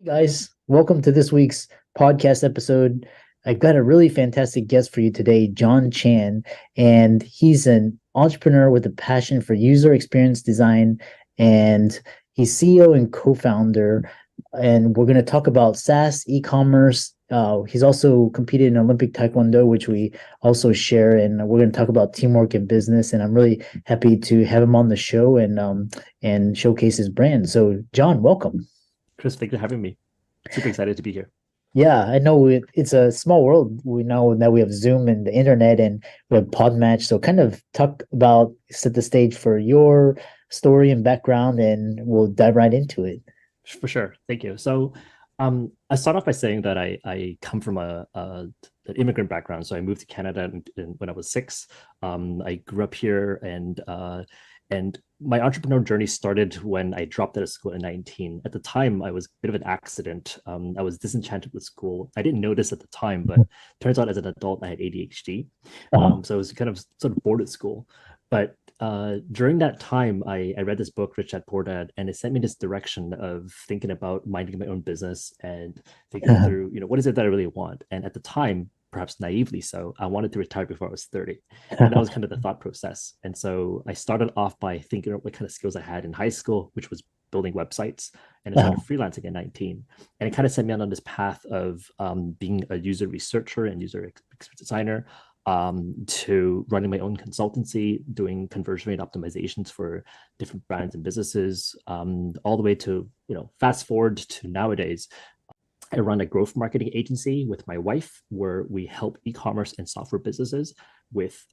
Guys, welcome to this week's podcast episode. I've got a really fantastic guest for you today, John Chan, and he's an entrepreneur with a passion for user experience design, and he's CEO and co-founder. And we're going to talk about SaaS, e-commerce. He's also competed in Olympic Taekwondo, which we also share, and we're going to talk about teamwork and business. And I'm really happy to have him on the show and showcase his brand. So, John, welcome. Chris, thank you for having me. Super excited to be here. Yeah, I know it's a small world. We know that we have Zoom and the internet and we have Podmatch. So kind of talk about, set the stage for your story and background, and we'll dive right into it. For sure. Thank you. I start off by saying that I come from an immigrant background. So I moved to Canada when I was 6. I grew up here, and my entrepreneurial journey started when I dropped out of school at 19. At the time, I was a bit of an accident. I was disenchanted with school. I didn't notice at the time, but turns out as an adult, I had ADHD. Uh-huh. So I was kind of sort of bored at school. But during that time, I read this book, Rich Dad Poor Dad, and it sent me this direction of thinking about minding my own business and thinking through, what is it that I really want? And at the time, perhaps naively so, I wanted to retire before I was 30. And that was kind of the thought process. And so I started off by thinking of what kind of skills I had in high school, which was building websites. And I started freelancing at 19. And it kind of set me on this path of being a user researcher and user experience designer, to running my own consultancy, doing conversion rate optimizations for different brands and businesses, all the way to, fast forward to nowadays. I run a growth marketing agency with my wife where we help e-commerce and software businesses with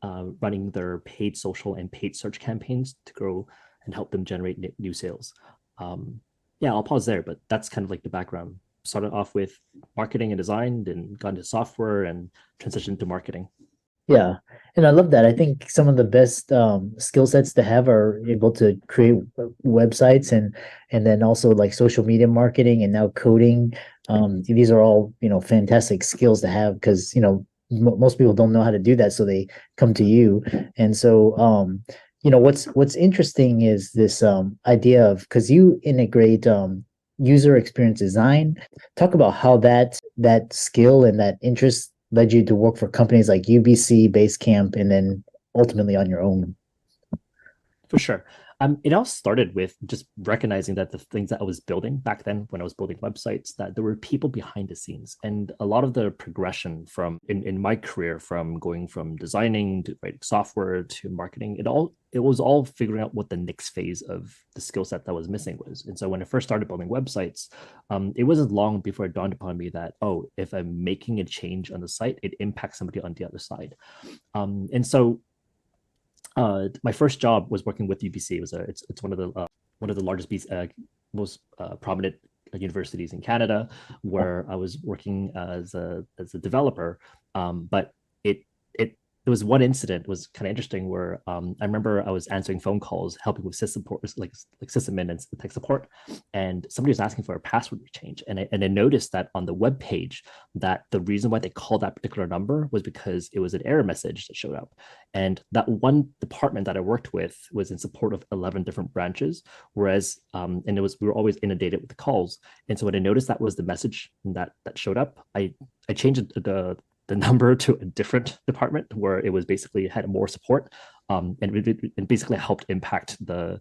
running their paid social and paid search campaigns to grow and help them generate new sales. Yeah, I'll pause there, but that's kind of like the background. Started off with marketing and design, then got into software and transitioned to marketing. Yeah, and I love that. I think some of the best skill sets to have are able to create websites and then also like social media marketing and now coding. These are all fantastic skills to have because most people don't know how to do that, so they come to you. And so what's interesting is this idea of because you integrate user experience design. Talk about how that skill and that interest led you to work for companies like UBC, Basecamp, and then ultimately on your own. For sure. It all started with just recognizing that the things that I was building back then, when I was building websites, that there were people behind the scenes. And a lot of the progression from in my career, from going from designing to writing software to marketing, it was all figuring out what the next phase of the skill set that was missing was. And so when I first started building websites, it wasn't long before it dawned upon me that, oh, if I'm making a change on the site, it impacts somebody on the other side. And so my first job was working with UBC. It's one of the largest, most prominent universities in Canada, where I was working as a developer. But there was one incident, it was kind of interesting, where I remember I was answering phone calls, helping with system support, like system maintenance, tech support, and somebody was asking for a password change, and I noticed that on the web page that the reason why they called that particular number was because it was an error message that showed up, and that one department that I worked with was in support of 11 different branches, whereas and we were always inundated with the calls, and so when I noticed that was the message that showed up, I changed the number to a different department where it was basically had more support, and basically helped impact the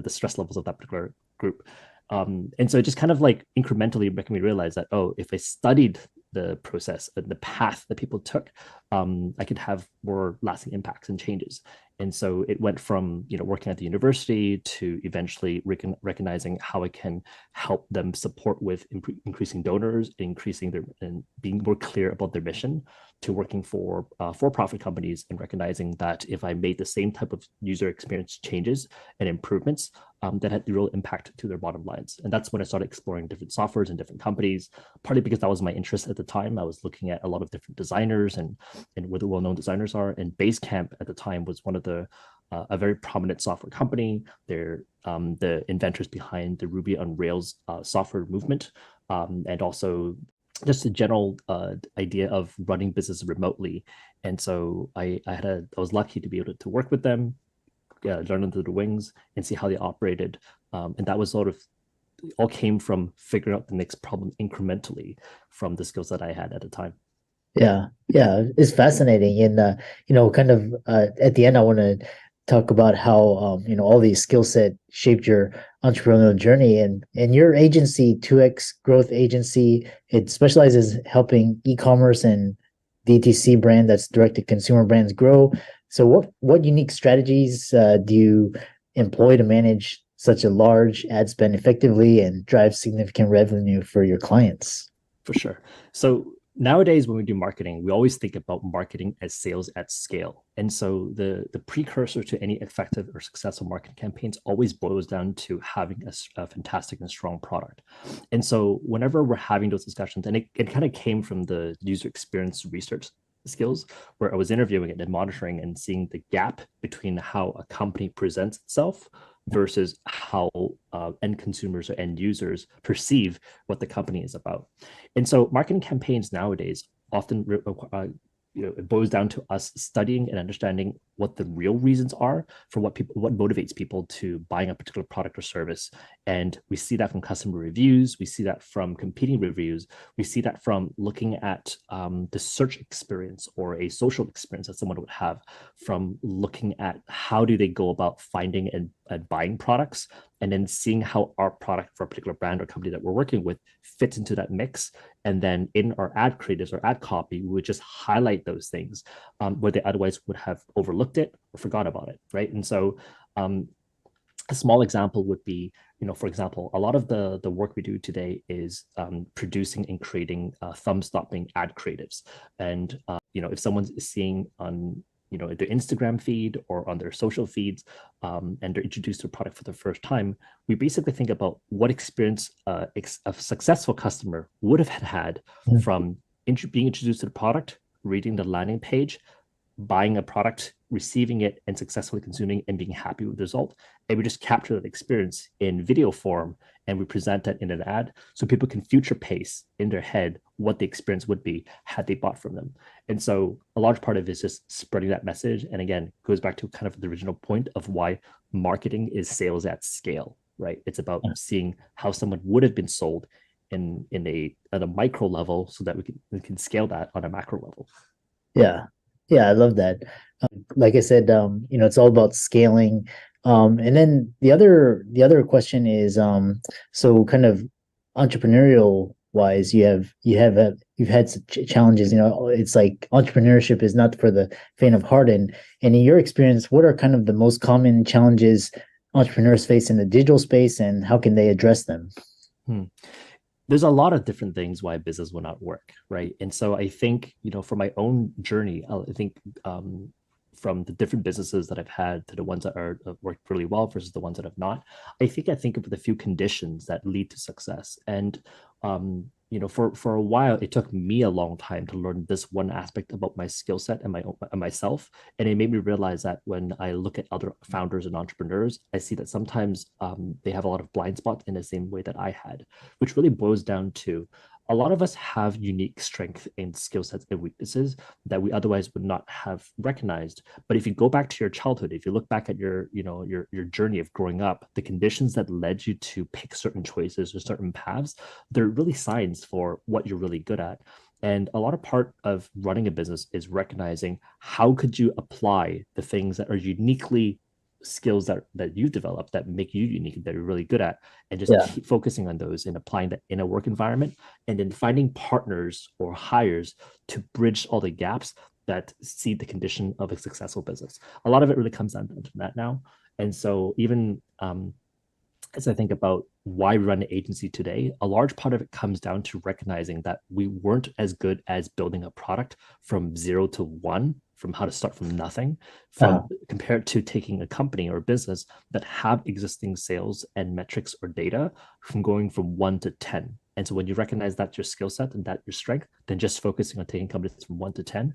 stress levels of that particular group. And so it just kind of like incrementally making me realize that, oh, if I studied the process and the path that people took, I could have more lasting impacts and changes. And so it went from working at the university to eventually recognizing how I can help them support with increasing donors, increasing their and being more clear about their mission, to working for-profit companies and recognizing that if I made the same type of user experience changes and improvements, that had real impact to their bottom lines. And that's when I started exploring different softwares and different companies, partly because that was my interest at the time. I was looking at a lot of different designers and where the well-known designers are. And Basecamp at the time was one of the a very prominent software company. They're the inventors behind the Ruby on Rails software movement, and also just a general idea of running business remotely. And so I was lucky to be able to work with them, learn under the wings and see how they operated. And that was sort of all came from figuring out the next problem incrementally from the skills that I had at the time. Yeah, yeah, it's fascinating. And kind of at the end, I want to talk about how all these skill set shaped your entrepreneurial journey. And your agency, 2X Growth Agency, it specializes helping e-commerce and DTC brand, that's direct to consumer brands, grow. So what unique strategies do you employ to manage such a large ad spend effectively and drive significant revenue for your clients? For sure. So nowadays, when we do marketing, we always think about marketing as sales at scale. And so the precursor to any effective or successful marketing campaigns always boils down to having a fantastic and strong product. And so whenever we're having those discussions, and it kind of came from the user experience research skills where I was interviewing it and monitoring and seeing the gap between how a company presents itself versus how end consumers or end users perceive what the company is about. And so marketing campaigns nowadays often it boils down to us studying and understanding what the real reasons are for what motivates people to buying a particular product or service. And we see that from customer reviews, we see that from competing reviews, we see that from looking at the search experience or a social experience that someone would have, from looking at how do they go about finding and buying products, and then seeing how our product for a particular brand or company that we're working with fits into that mix. And then in our ad creatives or ad copy, we would just highlight those things where they otherwise would have overlooked it or forgot about it, right? And so a small example would be, for example, a lot of the work we do today is producing and creating thumb-stopping ad creatives. And, if someone's seeing on their Instagram feed or on their social feeds, and they're introduced to a product for the first time, we basically think about what experience a successful customer would have had from being introduced to the product, reading the landing page, buying a product, receiving it, and successfully consuming and being happy with the result. And we just capture that experience in video form and we present that in an ad so people can future pace in their head what the experience would be had they bought from them. And so a large part of it is just spreading that message. And again, goes back to kind of the original point of why marketing is sales at scale, right? It's about seeing how someone would have been sold at a micro level so that we can scale that on a macro level. Yeah. Yeah, I love that. Like I said, it's all about scaling. And then the other question is, so kind of entrepreneurial wise, you've had some challenges. It's like entrepreneurship is not for the faint of heart. And in your experience, what are kind of the most common challenges entrepreneurs face in the digital space, and how can they address them? Hmm. There's a lot of different things why business will not work, right? And so I think, for my own journey, I think from the different businesses that I've had to the ones that have worked really well versus the ones that have not, I think of the few conditions that lead to success. And for a while, it took me a long time to learn this one aspect about my skill set and myself, and it made me realize that when I look at other founders and entrepreneurs, I see that sometimes they have a lot of blind spots in the same way that I had, which really boils down to a lot of us have unique strengths and skill sets and weaknesses that we otherwise would not have recognized. But if you go back to your childhood, if you look back at your journey of growing up, the conditions that led you to pick certain choices or certain paths, they're really signs for what you're really good at. And a lot of part of running a business is recognizing how could you apply the things that are uniquely skills that you develop that make you unique, that you're really good at, and just Yeah. keep focusing on those and applying that in a work environment, and then finding partners or hires to bridge all the gaps that see the condition of a successful business. A lot of it really comes down to that now. And so even as I think about why we run an agency today, a large part of it comes down to recognizing that we weren't as good as building a product from 0 to 1, from how to start from nothing, Uh, compared to taking a company or a business that have existing sales and metrics or data from going from 1 to 10. And so when you recognize that's your skill set and that your strength, then just focusing on taking companies from 1 to 10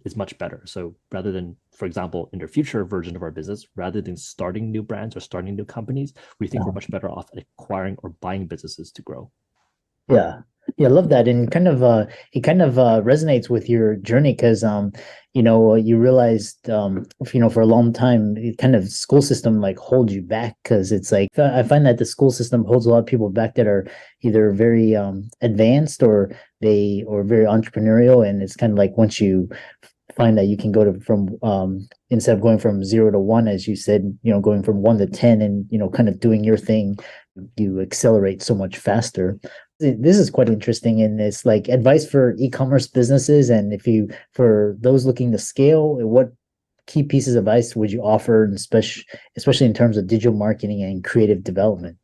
is much better. So rather than, for example, in the future version of our business, rather than starting new brands or starting new companies, we think we're much better off at acquiring or buying businesses to grow. yeah. Yeah, I love that. And kind of it kind of resonates with your journey because you realized for a long time it kind of school system like holds you back because it's like I find that the school system holds a lot of people back that are either very advanced or very entrepreneurial, and it's kind of like once you find that you can go to from instead of going from 0 to 1, as you said, going from 1 to 10 and kind of doing your thing, you accelerate so much faster. This is quite interesting, and it's like advice for e-commerce businesses. And if you, for those looking to scale, what key pieces of advice would you offer, and especially in terms of digital marketing and creative development?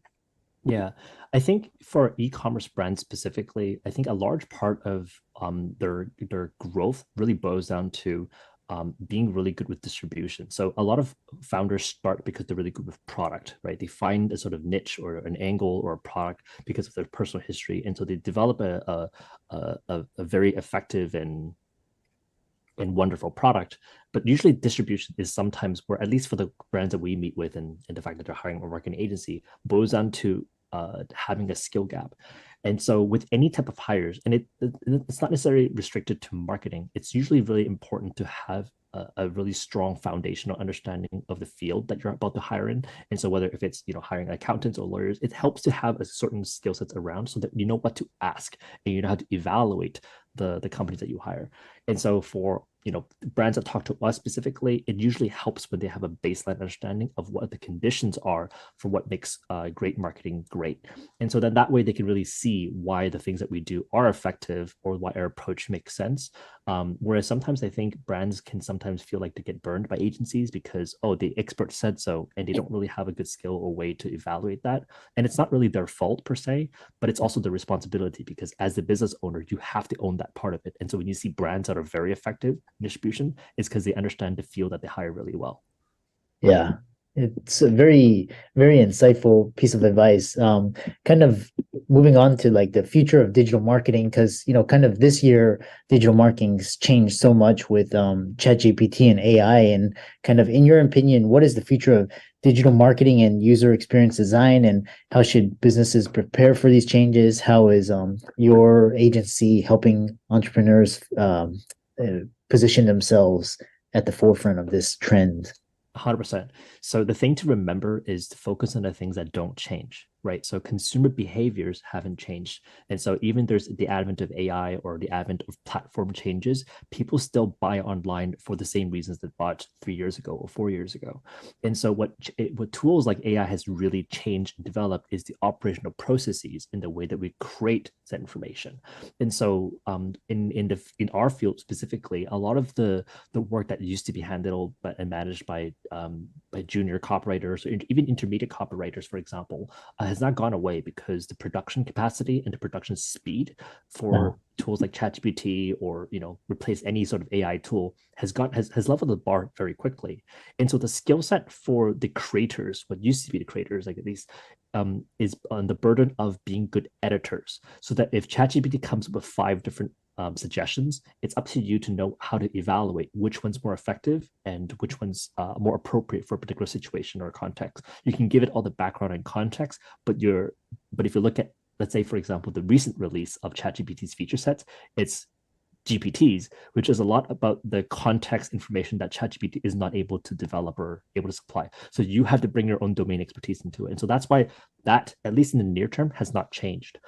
Yeah, I think for e-commerce brands specifically, I think a large part of their growth really boils down to being really good with distribution. So a lot of founders start because they're really good with product, right? They find a sort of niche or an angle or a product because of their personal history, and so they develop a very effective and wonderful product. But usually distribution is sometimes where, at least for the brands that we meet with, and the fact that they're hiring a marketing agency, boils down to having a skill gap. And so with any type of hires, and it's not necessarily restricted to marketing, it's usually really important to have a really strong foundational understanding of the field that you're about to hire in. And so whether if it's hiring accountants or lawyers, it helps to have a certain skill sets around so that you know what to ask and you know how to evaluate the companies that you hire. And so for brands that talk to us specifically, it usually helps when they have a baseline understanding of what the conditions are for what makes great marketing great. And so then that way they can really see why the things that we do are effective or why our approach makes sense. Whereas sometimes I think brands can sometimes feel like they get burned by agencies because, oh, the expert said so, and they don't really have a good skill or way to evaluate that. And it's not really their fault per se, but it's also the responsibility, because as the business owner, you have to own that part of it. And so when you see brands that are very effective in distribution, it's because they understand the field that they hire really well. Yeah, it's a very, very insightful piece of advice. Kind of moving on to like the future of digital marketing, because kind of this year, digital marketing's changed so much with ChatGPT and AI. And kind of in your opinion, what is the future of digital marketing and user experience design, and how should businesses prepare for these changes? How is your agency helping entrepreneurs position themselves at the forefront of this trend? 100%. So the thing to remember is to focus on the things that don't change, right? So consumer behaviors haven't changed. And so even there's the advent of AI or the advent of platform changes, people still buy online for the same reasons that bought 3 years ago or 4 years ago. And so what tools like AI has really changed and developed is the operational processes in the way that we create that information. And so in our field specifically, a lot of the work that used to be handled and managed by junior copywriters or even intermediate copywriters, for example, has not gone away because the production capacity and the production speed Uh, for tools like ChatGPT or replace any sort of AI tool has leveled the bar very quickly. And so the skill set for the creators, what used to be the creators, like at least, is on the burden of being good editors. So that if ChatGPT comes up with 5 different suggestions, it's up to you to know how to evaluate which one's more effective and which one's more appropriate for a particular situation or context. You can give it all the background and context, but if you look at, let's say, for example, the recent release of ChatGPT's feature sets, it's GPTs, which is a lot about the context information that ChatGPT is not able to develop or able to supply. So you have to bring your own domain expertise into it. And so that's why that, at least in the near term, has not changed.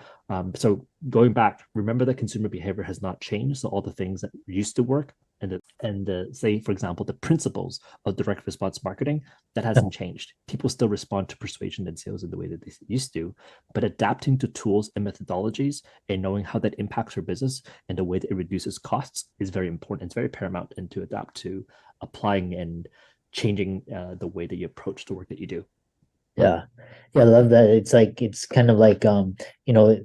So going back, remember that consumer behavior has not changed. So all the things that used to work and say, for example, the principles of direct response marketing, that hasn't changed. People still respond to persuasion and sales in the way that they used to, but adapting to tools and methodologies and knowing how that impacts your business and the way that it reduces costs is very important. It's very paramount, and to adapt to applying and changing the way that you approach the work that you do. Yeah. Yeah, I love that. It's like it's kind of like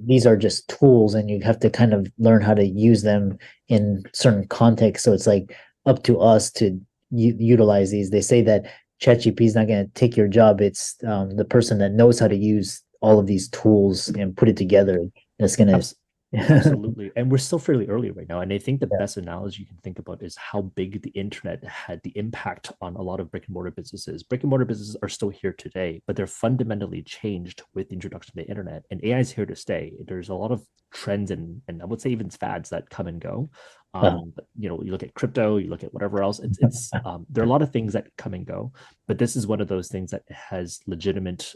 these are just tools and you have to kind of learn how to use them in certain contexts. So it's like up to us to utilize these. They say that ChatGPT is not going to take your job. It's the person that knows how to use all of these tools and put it together that's going to Abs- Absolutely. And we're still fairly early right now. And I think the Yeah. best analogy you can think about is how big the internet had the impact on a lot of brick and mortar businesses. Brick and mortar businesses are still here today, but they're fundamentally changed with the introduction of the internet. And AI is here to stay. There's a lot of trends and I would say even fads that come and go. Uh, But you know, you look at crypto, you look at whatever else. It's there are a lot of things that come and go, but this is one of those things that has legitimate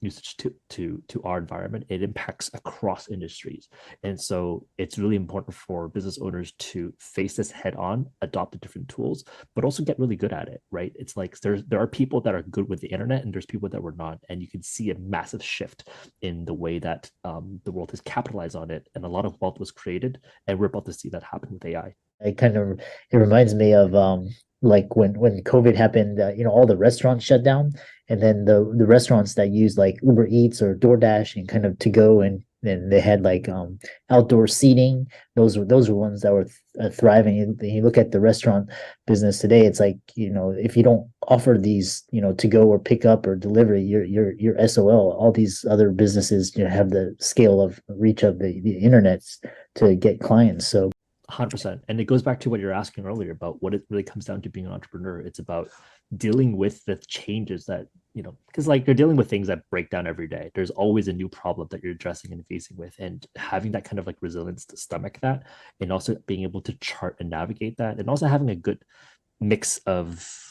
usage to our environment. It impacts across industries. And so it's really important for business owners to face this head on, adopt the different tools, but also get really good at it, right? It's like there are people that are good with the internet and there's people that were not. And you can see a massive shift in the way that the world has capitalized on it. And a lot of wealth was created. And we're about to see that happen with AI. it kind of it reminds me of like when COVID happened, all the restaurants shut down, and then the restaurants that use like Uber Eats or DoorDash and kind of to go, and then they had like outdoor seating. Those were ones that were thriving. You look at the restaurant business today, it's like, if you don't offer these, to go or pick up or delivery, you're SOL. All these other businesses, have the scale of reach of the internet to get clients. So 100%. And it goes back to what you're asking earlier about what it really comes down to being an entrepreneur. It's about dealing with the changes that, because like you're dealing with things that break down every day. There's always a new problem that you're addressing and facing with. And having that kind of like resilience to stomach that, and also being able to chart and navigate that, and also having a good mix of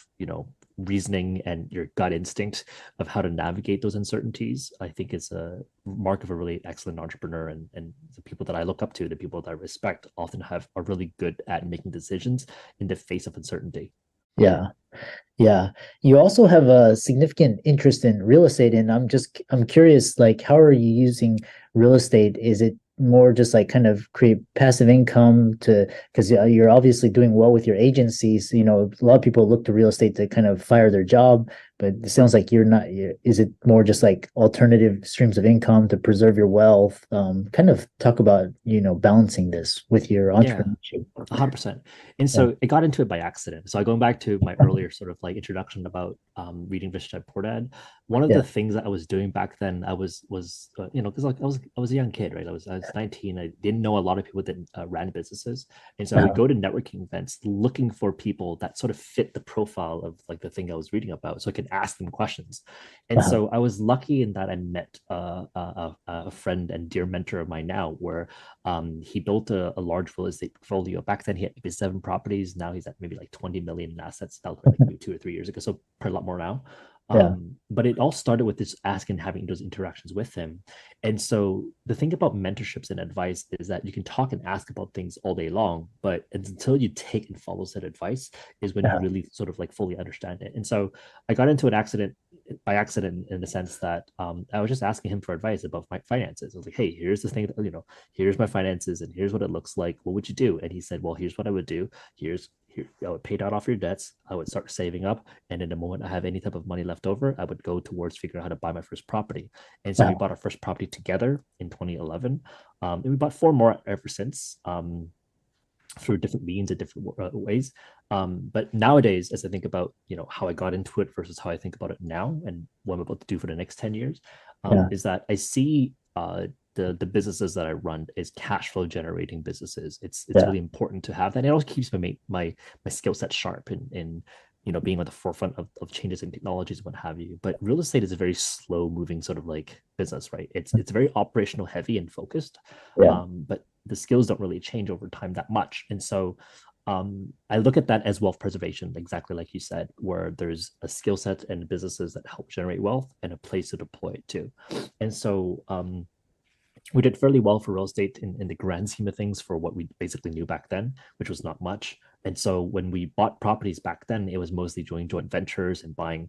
reasoning and your gut instinct of how to navigate those uncertainties, I think is a mark of a really excellent entrepreneur. And the people that I look up to, the people that I respect, often are really good at making decisions in the face of uncertainty. yeah. Yeah. You also have a significant interest in real estate, and I'm curious, like, how are you using real estate? Is it more just like kind of create passive income to, because you're obviously doing well with your agencies. A lot of people look to real estate to kind of fire their job, but it sounds like you're not. Is it more just like alternative streams of income to preserve your wealth? Kind of talk about, balancing this with your Yeah, entrepreneurship. 100%. And Yeah. so I got into it by accident. So going back to my earlier sort of like introduction about reading Rich Dad Poor Dad, one of Yeah. the things that I was doing back then, I was because like I was a young kid, right? I was 19. I didn't know a lot of people that ran businesses, and so I would Uh-huh. go to networking events looking for people that sort of fit the profile of like the thing I was reading about, so I could ask them questions. And Uh-huh. so I was lucky in that I met a friend and dear mentor of mine now, where he built a large real estate portfolio. Back then, he had maybe 7 properties. Now he's at maybe like 20 million in assets. That was like maybe 2 or 3 years ago. So probably a lot more now. Yeah. But it all started with this asking, having those interactions with him. And so the thing about mentorships and advice is that you can talk and ask about things all day long, but until you take and follow said advice is when you Uh-huh. really sort of like fully understand it. And so I got into an accident by accident in the sense that I was just asking him for advice about my finances. I was like, hey, here's the thing that, here's my finances and here's what it looks like. What would you do? And he said, well, here's what I would do. Here, I would pay down off your debts. I would start saving up. And in the moment I have any type of money left over, I would go towards figuring out how to buy my first property. And so we Uh-huh. bought our first property together in 2011. And we bought four more ever since. Through different means and different ways. But nowadays, as I think about how I got into it versus how I think about it now and what I'm about to do for the next 10 years, Yeah. is that I see the businesses that I run is cash flow generating businesses. It's Yeah. really important to have that. And it also keeps my skill set sharp in being on the forefront of changes in technologies and what have you. But real estate is a very slow moving sort of like business, right? It's very operational heavy and focused, Yeah. but the skills don't really change over time that much. And so I look at that as wealth preservation, exactly like you said, where there's a skill set and businesses that help generate wealth and a place to deploy it to. And so we did fairly well for real estate in the grand scheme of things for what we basically knew back then, which was not much. And so when we bought properties back then, it was mostly doing joint ventures and buying,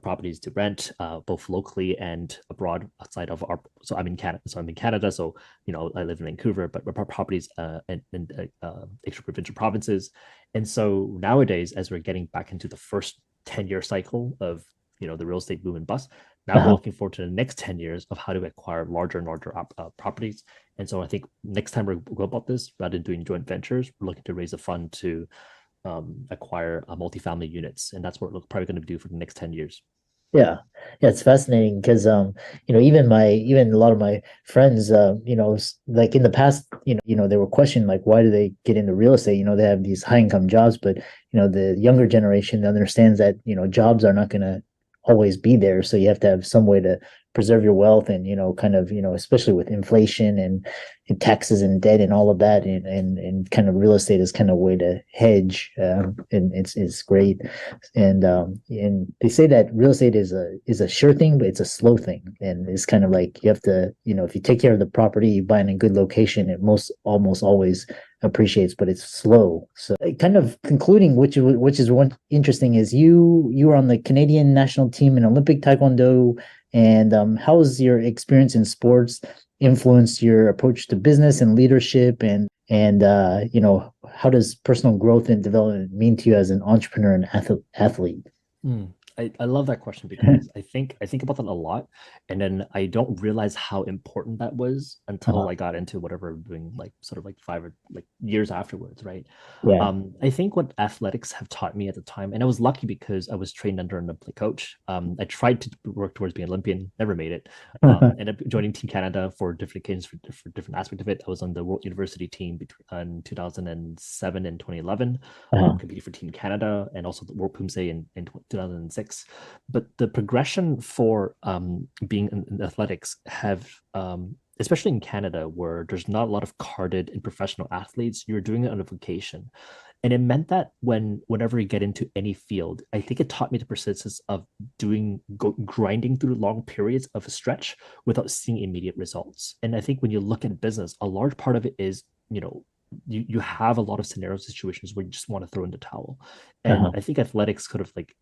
properties to rent, both locally and abroad outside of our. So I'm in Canada. So I'm in Canada. So I live in Vancouver, but our properties in extra provincial provinces. And so nowadays, as we're getting back into the first 10-year cycle of the real estate boom and bust, now we're Uh-huh. looking forward to the next 10 years of how to acquire larger and larger properties. And so I think next time we go about this, rather than doing joint ventures, we're looking to raise a fund to acquire multifamily units. And that's what we're probably going to do for the next 10 years. Yeah. Yeah, it's fascinating because even a lot of my friends like in the past, they were questioning like why do they get into real estate? They have these high income jobs, but the younger generation understands that, jobs are not gonna always be there. So you have to have some way to preserve your wealth and, kind of, especially with inflation and taxes and debt and all of that and kind of real estate is kind of a way to hedge. And it's great. And they say that real estate is a sure thing, but it's a slow thing. And it's kind of like you have to, if you take care of the property, you buy in a good location, it most almost always appreciates, but it's slow. So kind of concluding, which is one interesting, is you were on the Canadian national team in Olympic Taekwondo. And how has your experience in sports influenced your approach to business and leadership? And how does personal growth and development mean to you as an entrepreneur and athlete? I love that question because I think about that a lot, and then I don't realize how important that was until Uh-huh. I got into whatever I'm doing, like sort of like 5 or like years afterwards, right? Yeah. I think what athletics have taught me at the time, and I was lucky because I was trained under an Olympic coach. I tried to work towards being Olympian, never made it. Ended up joining Team Canada for different occasions for different aspects of it. I was on the World University team between in 2007 and 2011, Uh-huh. competing for Team Canada and also the World Poomsae in 2006. But the progression for being in athletics have especially in Canada, where there's not a lot of carded and professional athletes, you're doing it on a vocation. And it meant that whenever you get into any field, I think it taught me the persistence of grinding through long periods of a stretch without seeing immediate results. And I think when you look at business, a large part of it is, you have a lot of scenario situations where you just want to throw in the towel. And Uh-huh. I think athletics could have like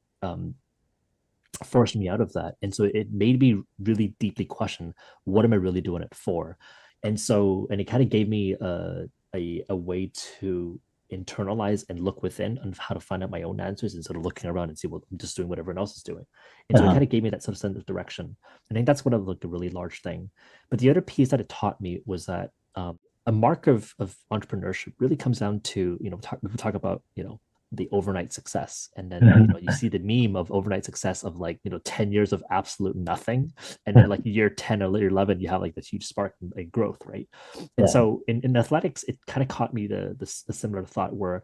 forced me out of that. And so it made me really deeply question, what am I really doing it for? And it kind of gave me a way to internalize and look within on how to find out my own answers instead of looking around and see what I'm just doing what everyone else is doing. And so it Uh-huh. kind of gave me that sort of sense of direction. I think that's what I looked a really large thing. But the other piece that it taught me was that a mark of entrepreneurship really comes down to, we talk about, the overnight success, and then you see the meme of overnight success of like 10 years of absolute nothing, and then like year 10 or year 11 you have like this huge spark and growth, right? And Yeah. so in athletics it kind of caught me the similar thought where,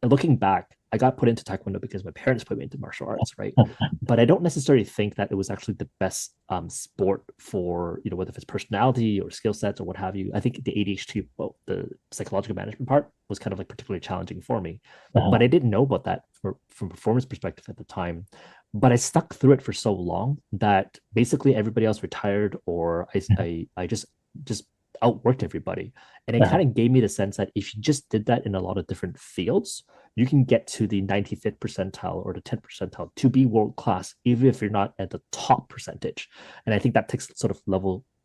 looking back, I got put into taekwondo because my parents put me into martial arts, right? But I don't necessarily think that it was actually the best sport for, whether it's personality or skill sets or what have you. I think the ADHD, well, the psychological management part was kind of like particularly challenging for me, but Uh-huh. I didn't know about that from performance perspective at the time. But I stuck through it for so long that basically everybody else retired, or I just outworked everybody. And it Uh-huh. kind of gave me the sense that if you just did that in a lot of different fields, you can get to the 95th percentile or the 10th percentile to be world class, even if you're not at the top percentage. And I think that takes sort of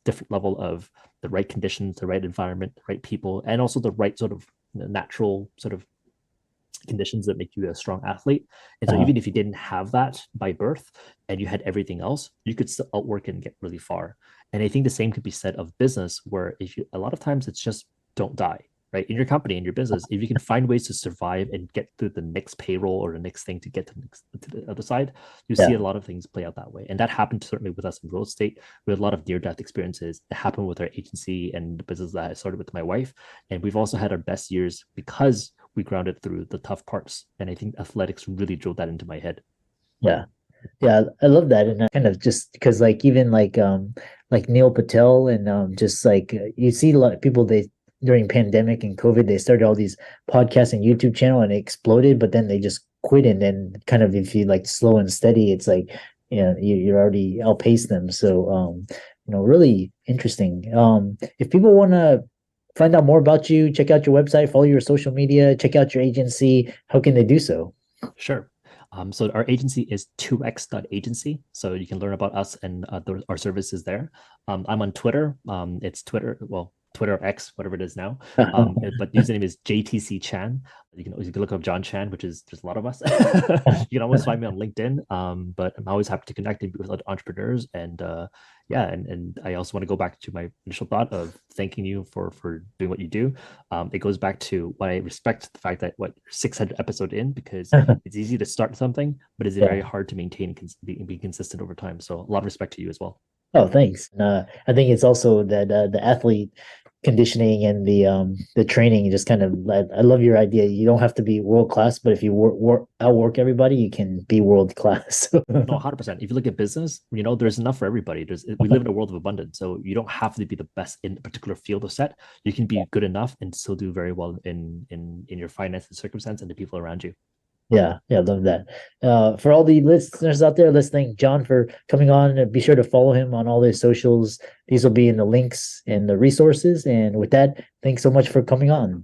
different level of the right conditions, the right environment, the right people, and also the right sort of natural sort of conditions that make you a strong athlete. And so Uh-huh. even if you didn't have that by birth and you had everything else, you could still outwork and get really far. And I think the same could be said of business, where if you, a lot of times it's just don't die, right? In your company, in your business, if you can find ways to survive and get through the next payroll or the next thing to get to the other side, you see Yeah. a lot of things play out that way. And that happened certainly with us in real estate. We had a lot of near-death experiences. It happened with our agency and the business that I started with my wife. And we've also had our best years because we grounded through the tough parts. And I think athletics really drilled that into my head. Yeah. Yeah, I love that. And kind of just because like even like Neil Patel and just like you see a lot of people, they during pandemic and COVID they started all these podcasts and YouTube channel and it exploded, but then they just quit. And then kind of if you like slow and steady, it's like you already outpaced them. So really interesting. If people want to find out more about you, check out your website, follow your social media, check out your agency, how can they do so? Sure. So our agency is 2x.agency. So you can learn about us and our services there. I'm on Twitter. It's Twitter. Well, Twitter or X, whatever it is now. But the username is JTC Chan. You can look up John Chan, which is just a lot of us. You can always find me on LinkedIn. But I'm always happy to connect with other entrepreneurs. And yeah, and I also want to go back to my initial thought of thanking you for doing what you do. It goes back to what I respect the fact that what 600 episode in, because it's easy to start something, but it's very hard to maintain and be consistent over time. So a lot of respect to you as well. Oh, thanks. I think it's also that the athlete conditioning and the training just kind of I love your idea. You don't have to be world class, but if you outwork everybody, you can be world class. No, 100%. If you look at business, there's enough for everybody. We live in a world of abundance, so you don't have to be the best in a particular field or set. You can be good enough and still do very well in your finance and circumstance and the people around you. Yeah, love that. For all the listeners out there listening, John for coming on. Be sure to follow him on all his socials. These will be in the links and the resources. And with that, thanks so much for coming on.